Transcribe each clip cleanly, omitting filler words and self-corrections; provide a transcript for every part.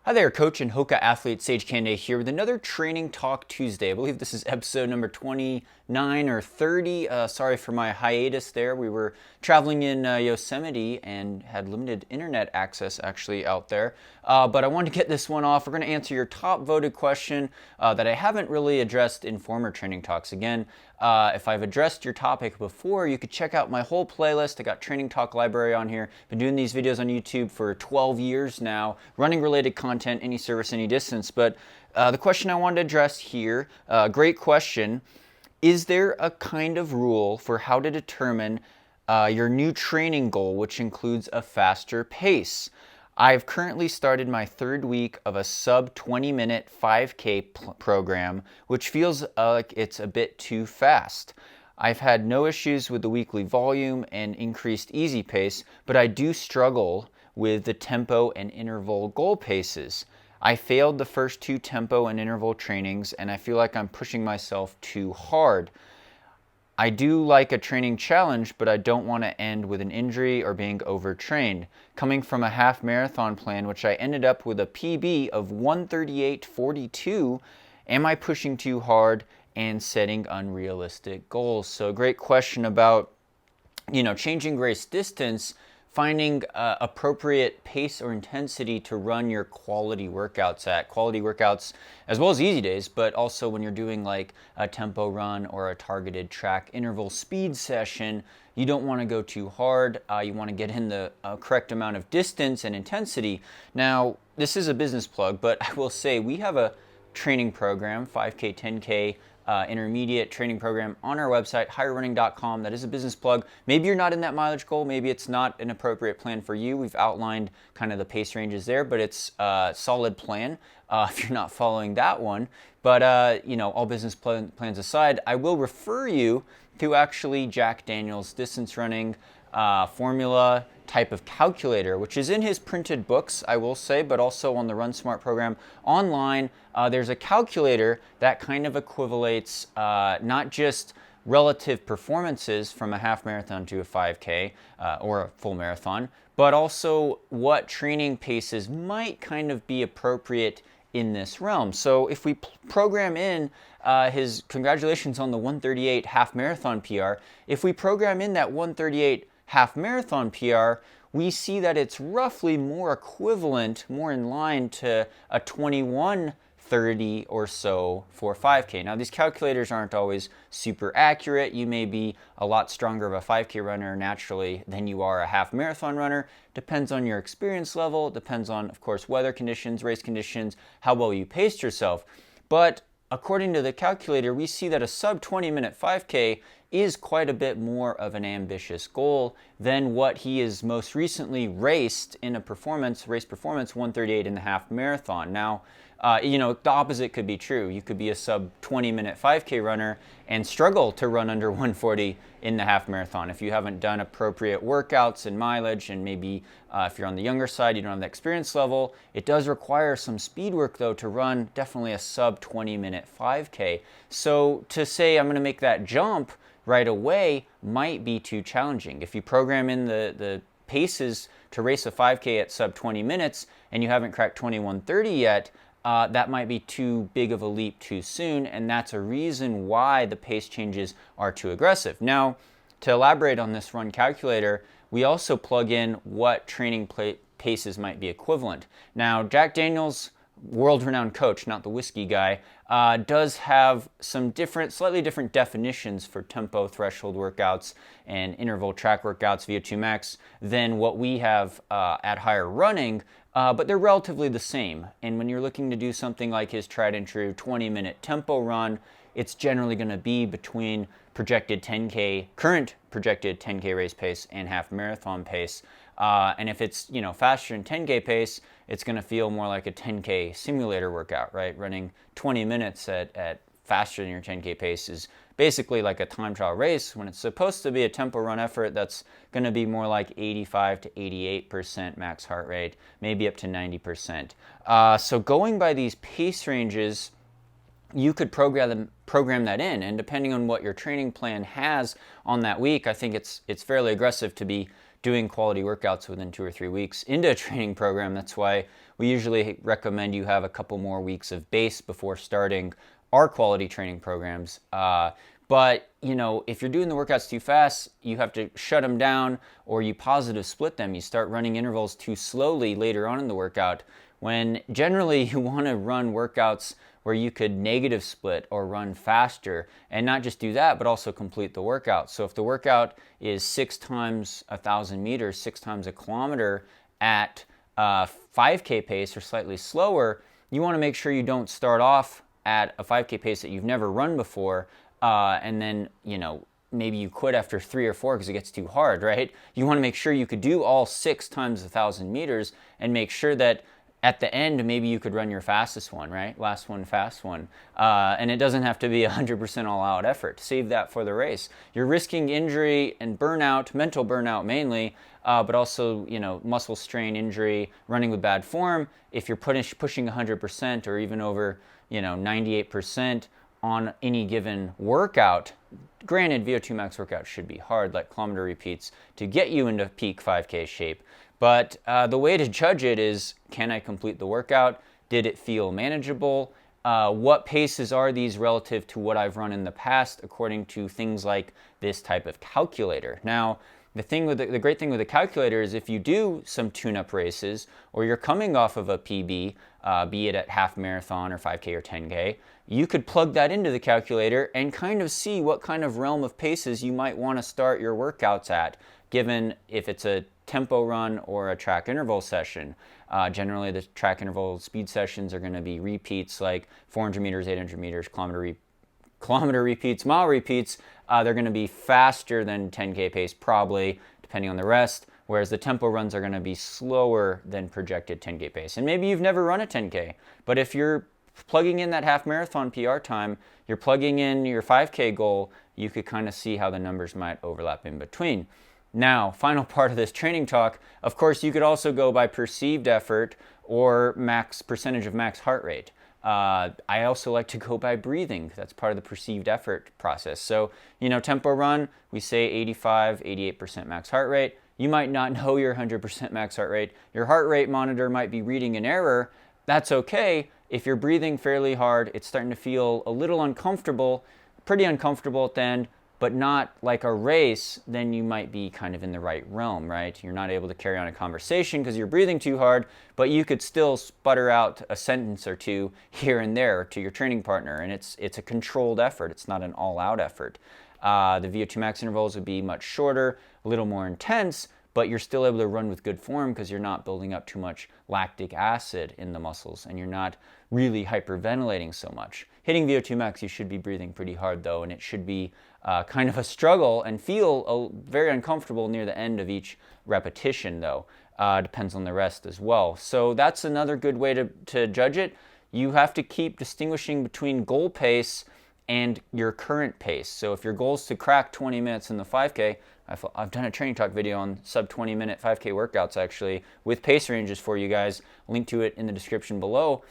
Hi there, Coach and Hoka athlete Sage Canaday here with another Training Talk Tuesday. I believe this is episode number 29 or 30. Sorry for my hiatus there. We were traveling in Yosemite and had limited internet access actually out there. But I wanted to get this one off. We're going to answer your top voted question that I haven't really addressed in former Training Talks. Again, if I've addressed your topic before, you could check out my whole playlist. I got Training Talk Library on here. Been doing these videos on YouTube for 12 years now, running related content, any service, any distance. But the question I wanted to address here, great question. Is there a kind of rule for how to determine your new training goal, which includes a faster pace? I've currently started my third week of a sub 20-minute 5K program, which feels like it's a bit too fast. I've had no issues with the weekly volume and increased easy pace, but I do struggle with the tempo and interval goal paces. I failed the first two tempo and interval trainings, and I feel like I'm pushing myself too hard. I do like a training challenge, but I don't want to end with an injury or being overtrained. Coming from a half marathon plan, which I ended up with a PB of 1:38:42, am I pushing too hard and setting unrealistic goals? So great question about, changing race distance, finding appropriate pace or intensity to run your quality workouts at. Quality workouts as well as easy days, but also when you're doing like a tempo run or a targeted track interval speed session, you don't want to go too hard. You want to get in the correct amount of distance and intensity. Now, this is a business plug, but I will say we have a training program, 5K, 10K, intermediate training program on our website, higherrunning.com. That is a business plug. Maybe you're not in that mileage goal. Maybe it's not an appropriate plan for you. We've outlined kind of the pace ranges there, but it's a solid plan if you're not following that one. But, all business plans aside, I will refer you to actually Jack Daniel's distance running formula type of calculator, which is in his printed books, I will say, but also on the Run Smart program online. There's a calculator that kind of equivalates not just relative performances from a half marathon to a 5K or a full marathon, but also what training paces might kind of be appropriate in this realm. So if we program in his congratulations on the 1:38 half marathon PR, if we program in that 1:38 half marathon PR, we see that it's roughly more equivalent, more in line to a 21:30 or so for 5K. Now, these calculators aren't always super accurate. You may be a lot stronger of a 5K runner naturally than you are a half marathon runner. Depends on your experience level, depends on, of course, weather conditions, race conditions, how well you paced yourself. But according to the calculator, we see that a sub 20-minute 5K is quite a bit more of an ambitious goal than what he has most recently raced in a race performance, 1:38 and a half marathon. Now, the opposite could be true. You could be a sub 20-minute 5K runner and struggle to run under 1:40 in the half marathon if you haven't done appropriate workouts and mileage, and maybe if you're on the younger side, you don't have the experience level. It does require some speed work though to run definitely a sub 20-minute 5K. So to say I'm going to make that jump right away might be too challenging. If you program in the paces to race a 5K at sub 20 minutes and you haven't cracked 21:30 yet, that might be too big of a leap too soon, and that's a reason why the pace changes are too aggressive. Now, to elaborate on this run calculator, we also plug in what training paces might be equivalent. Now, Jack Daniel's world-renowned coach, not the whiskey guy, does have some slightly different definitions for tempo threshold workouts and interval track workouts, VO2 max, than what we have at Higher Running, but they're relatively the same. And when you're looking to do something like his tried and true 20-minute tempo run, it's generally going to be between current projected 10K race pace and half marathon pace. And if it's faster than 10K pace, it's going to feel more like a 10K simulator workout, right? Running 20 minutes at faster than your 10K pace is basically like a time trial race when it's supposed to be a tempo run effort that's going to be more like 85 to 88% max heart rate, maybe up to 90%. So going by these pace ranges, you could program that in, and depending on what your training plan has on that week, I think it's fairly aggressive to be doing quality workouts within 2 or 3 weeks into a training program. That's why we usually recommend you have a couple more weeks of base before starting our quality training programs. But, you know, if you're doing the workouts too fast, you have to shut them down, or you positive split them. You start running intervals too slowly later on in the workout, when generally you want to run workouts where you could negative split or run faster, and not just do that, but also complete the workout. So if the workout is 6 times 1,000 meters, 6 times a kilometer at 5K pace or slightly slower, you want to make sure you don't start off at a 5K pace that you've never run before, and then, you know, maybe you quit after 3 or 4 because it gets too hard, right? You want to make sure you could do all 6 times 1,000 meters, and make sure that at the end, maybe you could run your fastest one, right? Last one, fast one. And it doesn't have to be 100% all-out effort. Save that for the race. You're risking injury and burnout, mental burnout mainly, but also, you know, muscle strain, injury, running with bad form. If you're pushing 100% or even over, you know, 98% on any given workout, granted, VO2 max workouts should be hard, like kilometer repeats, to get you into peak 5K shape. But the way to judge it is, can I complete the workout? Did it feel manageable? What paces are these relative to what I've run in the past, according to things like this type of calculator? Now, the great thing with the calculator is if you do some tune-up races, or you're coming off of a PB, be it at half marathon or 5K or 10K, you could plug that into the calculator and kind of see what kind of realm of paces you might want to start your workouts at, given if it's a tempo run or a track interval session. Generally, the track interval speed sessions are going to be repeats like 400 meters, 800 meters, kilometer repeats, mile repeats. They're going to be faster than 10K pace, probably, depending on the rest, whereas the tempo runs are going to be slower than projected 10K pace. And maybe you've never run a 10K, but if you're plugging in that half marathon PR time, you're plugging in your 5K goal, you could kind of see how the numbers might overlap in between. Now, final part of this training talk, of course, you could also go by perceived effort or percentage of max heart rate. I also like to go by breathing. That's part of the perceived effort process. So, you know, tempo run, we say 85, 88% max heart rate. You might not know your 100% max heart rate. Your heart rate monitor might be reading an error. That's okay. If you're breathing fairly hard, it's starting to feel a little uncomfortable, pretty uncomfortable at the end, but not like a race, then you might be kind of in the right realm, right? You're not able to carry on a conversation because you're breathing too hard, but you could still sputter out a sentence or two here and there to your training partner, and it's a controlled effort. It's not an all-out effort. The VO2 max intervals would be much shorter, a little more intense, but you're still able to run with good form because you're not building up too much lactic acid in the muscles, and you're not really hyperventilating so much. Hitting VO2 max, you should be breathing pretty hard though, and it should be kind of a struggle and feel very uncomfortable near the end of each repetition though. Depends on the rest as well. So that's another good way to judge it. You have to keep distinguishing between goal pace and your current pace. So if your goal is to crack 20 minutes in the 5K, I've done a training talk video on sub 20 minute 5K workouts actually with pace ranges for you guys. Link to it in the description below,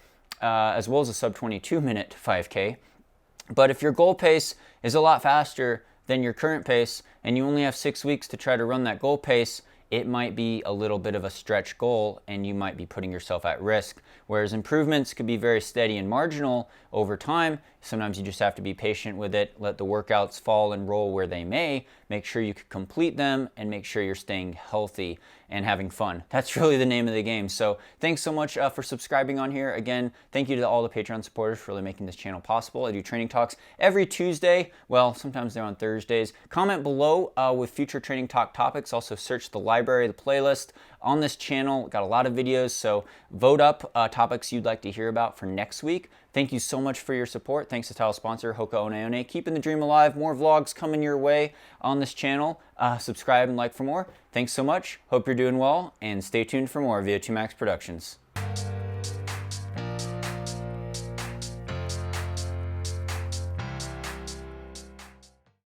as well as a sub 22 minute 5K. But if your goal pace is a lot faster than your current pace and you only have 6 weeks to try to run that goal pace, it might be a little bit of a stretch goal and you might be putting yourself at risk. Whereas improvements could be very steady and marginal over time. Sometimes you just have to be patient with it, let the workouts fall and roll where they may, make sure you can complete them, and make sure you're staying healthy and having fun. That's really the name of the game. So thanks so much for subscribing on here. Again, thank you to all the Patreon supporters for really making this channel possible. I do training talks every Tuesday. Well, sometimes they're on Thursdays. Comment below with future training talk topics. Also search the library, the playlist on this channel. Got a lot of videos, so vote up topics you'd like to hear about for next week. Thank you so much for your support. Thanks to title sponsor Hoka One One, keeping the dream alive. More vlogs coming your way on this channel. Subscribe and like for more. Thanks so much. Hope you're doing well, and stay tuned for more VO2 Max Productions.